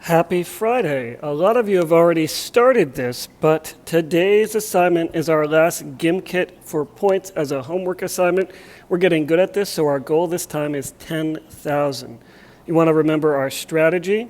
Happy Friday. A lot of you have already started this, but today's assignment is our last Gimkit for points as a homework assignment. We're getting good at this, so our goal this time is 10,000. You want to remember our strategy.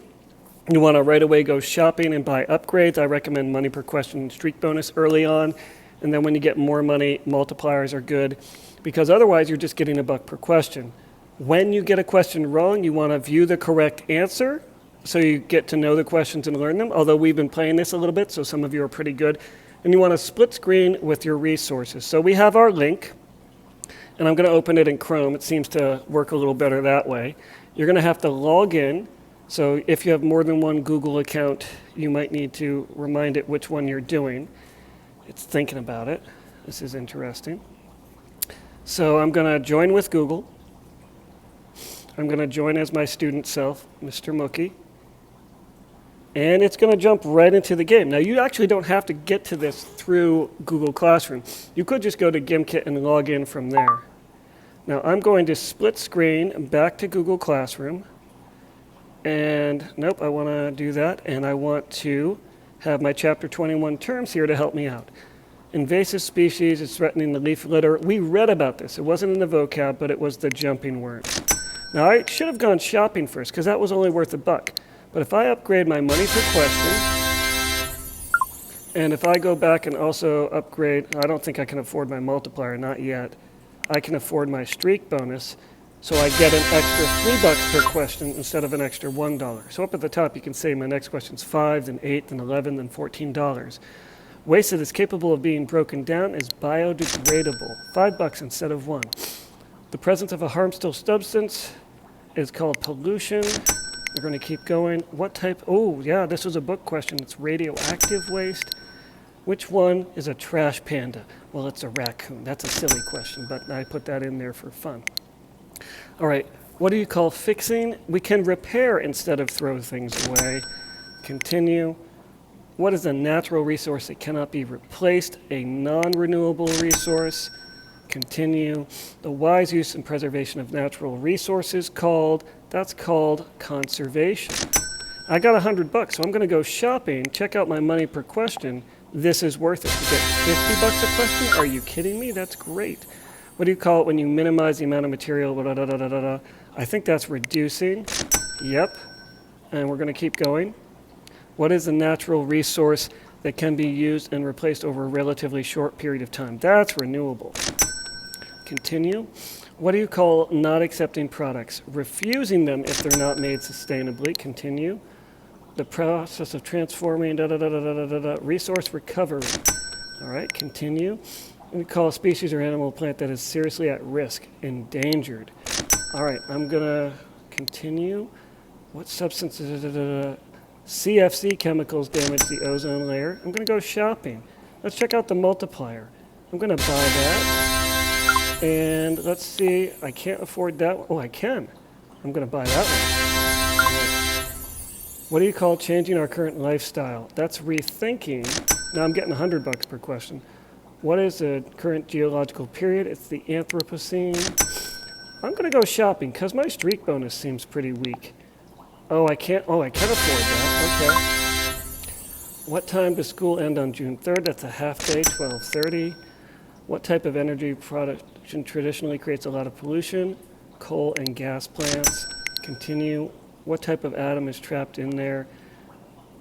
You want to right away go shopping and buy upgrades. I recommend money per question and streak bonus early on, and then when you get more money, multipliers are good, because otherwise you're just getting $1 per question. When you get a question wrong, you want to view the correct answer, so you get to know the questions and learn them, although we've been playing this a little bit, so some of you are pretty good. And you want to split screen with your resources. So we have our link, and I'm going to open it in Chrome. It seems to work a little better that way. You're going to have to log in. So if you have more than one Google account, you might need to remind it which one you're doing. It's thinking about it. This is interesting. So I'm going to join with Google. I'm going to join as my student self, Mr. Mookie. And it's going to jump right into the game. Now, you actually don't have to get to this through Google Classroom. You could just go to Gimkit and log in from there. Now, I'm going to split screen back to Google Classroom. And nope, I want to do that. And I want to have my Chapter 21 terms here to help me out. Invasive species is threatening the leaf litter. We read about this. It wasn't in the vocab, but it was the jumping worm. Now, I should have gone shopping first, because that was only worth $1. But if I upgrade my money per question, and if I go back and also upgrade, I don't think I can afford my multiplier, not yet. I can afford my streak bonus, so I get an extra $3 per question instead of an extra $1. So up at the top, you can say my next question's 5, then 8, then 11, then $14. Waste that is capable of being broken down is biodegradable, $5 instead of 1. The presence of a harmful substance is called pollution. We're going to keep going. What type? Oh, yeah, this was a book question. It's radioactive waste. Which one is a trash panda? Well, it's a raccoon. That's a silly question, but I put that in there for fun. All right, what do you call fixing? We can repair instead of throw things away. Continue. What is a natural resource that cannot be replaced? A non-renewable resource. Continue. The wise use and preservation of natural resources that's called conservation. I got $100, so I'm going to go shopping, check out my money per question. This is worth it. To get $50 a question? Are you kidding me? That's great. What do you call it when you minimize the amount of material? I think that's reducing. Yep. And we're going to keep going. What is a natural resource that can be used and replaced over a relatively short period of time? That's renewable. Continue. What do you call not accepting products? Refusing them if they're not made sustainably. Continue. The process of transforming resource recovery. All right, continue. We call a species or animal plant that is seriously at risk, endangered. All right, I'm gonna continue. What substances? CFC chemicals damage the ozone layer. I'm gonna go shopping. Let's check out the multiplier. I'm gonna buy that. And let's see, I can't afford that one. Oh, I can. I'm going to buy that one. Right. What do you call changing our current lifestyle? That's rethinking. Now I'm getting $100 per question. What is the current geological period? It's the Anthropocene. I'm going to go shopping because my streak bonus seems pretty weak. I can afford that. Okay. What time does school end on June 3rd? That's a half day, 12:30. What type of energy production traditionally creates a lot of pollution? Coal and gas plants. Continue. What type of atom is trapped in there?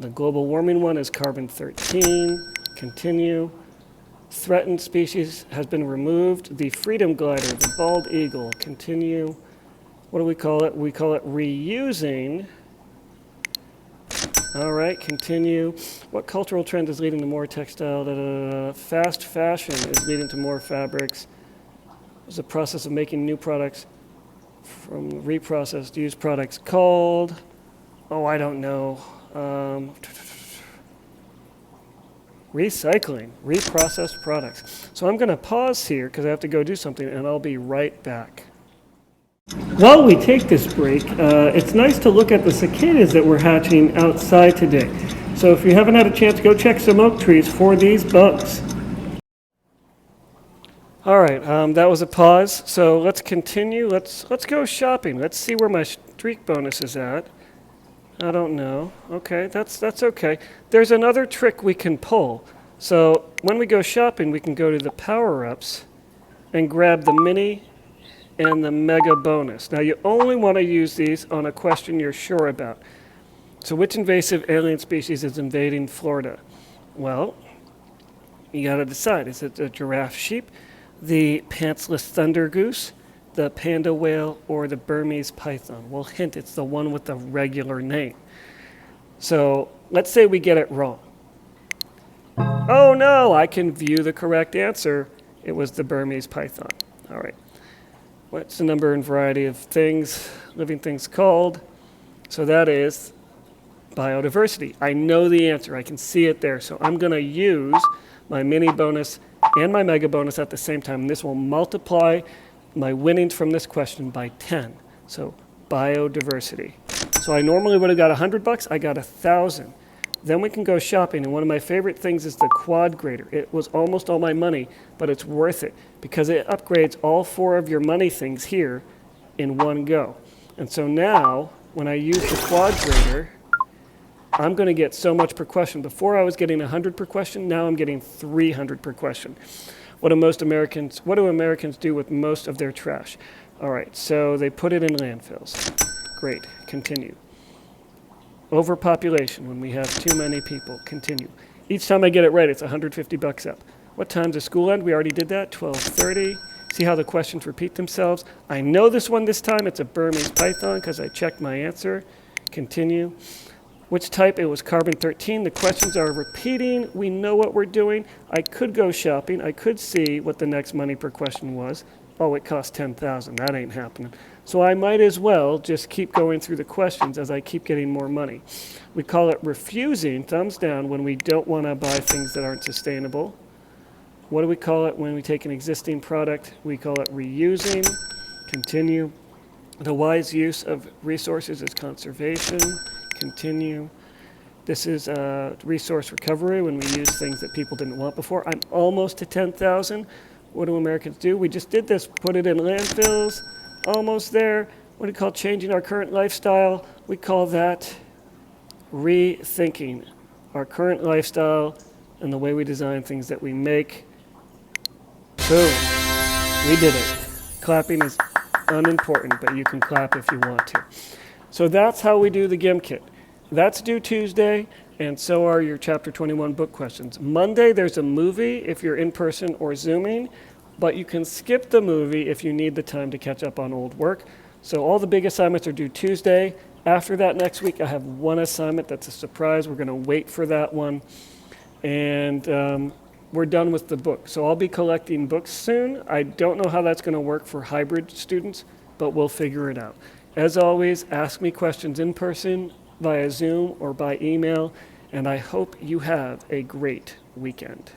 The global warming one is carbon-13. Continue. Threatened species has been removed. The freedom glider, the bald eagle. Continue. What do we call it? We call it reusing. All right, continue. What cultural trend is leading to more textile? Fast fashion is leading to more fabrics. It's the process of making new products from reprocessed used products called, I don't know. Recycling, reprocessed products. So I'm going to pause here because I have to go do something, and I'll be right back. While we take this break, it's nice to look at the cicadas that were hatching outside today. So if you haven't had a chance, go check some oak trees for these bugs. All right, that was a pause. So let's continue. Let's go shopping. Let's see where my streak bonus is at. I don't know. Okay, that's okay. There's another trick we can pull. So when we go shopping, we can go to the power-ups and grab the mini and the mega bonus. Now you only want to use these on a question you're sure about. So which invasive alien species is invading Florida? Well, you got to decide. Is it the giraffe sheep, the pantsless thunder goose, the panda whale, or the Burmese python? Well, hint, it's the one with the regular name. So let's say we get it wrong. Oh no, I can view the correct answer. It was the Burmese python. All right. What's the number and variety of things, living things called? So that is biodiversity. I know the answer. I can see it there. So I'm going to use my mini bonus and my mega bonus at the same time. This will multiply my winnings from this question by 10. So biodiversity. So I normally would have got $100. I got 1,000. Then we can go shopping, and one of my favorite things is the quad grader. It was almost all my money, but it's worth it because it upgrades all 4 of your money things here in one go. And so now, when I use the quad grader, I'm going to get so much per question. Before I was getting 100 per question, now I'm getting 300 per question. What do Americans do with most of their trash? All right, so they put it in landfills. Great, continue. Overpopulation, when we have too many people, continue. Each time I get it right, it's $150 up. What time does school end? We already did that, 12:30. See how the questions repeat themselves? I know this one this time. It's a Burmese python because I checked my answer. Continue. Which type? It was carbon-13. The questions are repeating. We know what we're doing. I could go shopping. I could see what the next money per question was. Oh, it cost $10,000. That ain't happening. So I might as well just keep going through the questions as I keep getting more money. We call it refusing, thumbs down, when we don't want to buy things that aren't sustainable. What do we call it when we take an existing product? We call it reusing. Continue. The wise use of resources is conservation. Continue. This is resource recovery, when we use things that people didn't want before. I'm almost to 10,000. What do Americans do? We just did this, put it in landfills. Almost there. What do we call changing our current lifestyle? We call that rethinking our current lifestyle and the way we design things that we make. Boom. We did it. Clapping is unimportant, but you can clap if you want to. So that's how we do the Gimkit. That's due Tuesday, and so are your Chapter 21 book questions. Monday, there's a movie if you're in person or Zooming, but you can skip the movie if you need the time to catch up on old work. So all the big assignments are due Tuesday. After that, next week, I have one assignment that's a surprise. We're going to wait for that one. And we're done with the book. So I'll be collecting books soon. I don't know how that's going to work for hybrid students, but we'll figure it out. As always, ask me questions in person, via Zoom, or by email, and I hope you have a great weekend.